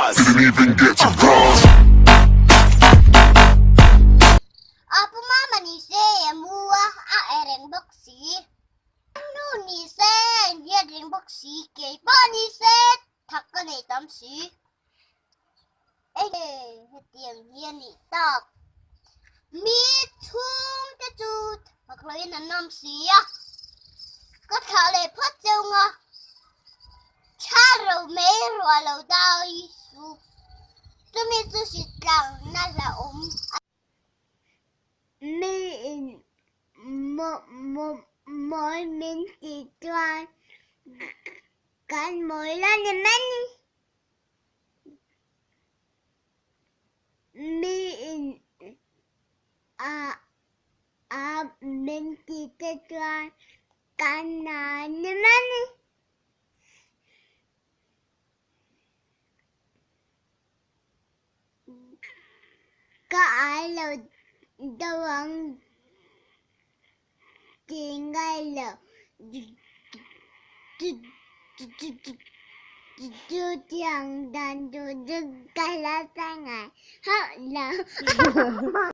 stars. Didn't even get to cross. Apa mama ni se mua a eren boxi. Nu ni se ye eren boxi ke ba ni se thak ka nei tam si. Ê, tiền ye ni tak. Mi chung te chut. Mặc lấy là năm xí á. Có thở lệ phát châu ngà. Cha rầu mê rùa lầu đau y su. Tôi mi tôi xịt lặng nà là ốm. Mi mỗi mình chỉ toàn. Cần mỗi lần thì mình. Mi mình chỉ toàn. Cần là như mình. Có ai là đâu ăn thì ngay là chú chẳng đàn chú cái lá sang ngày hết là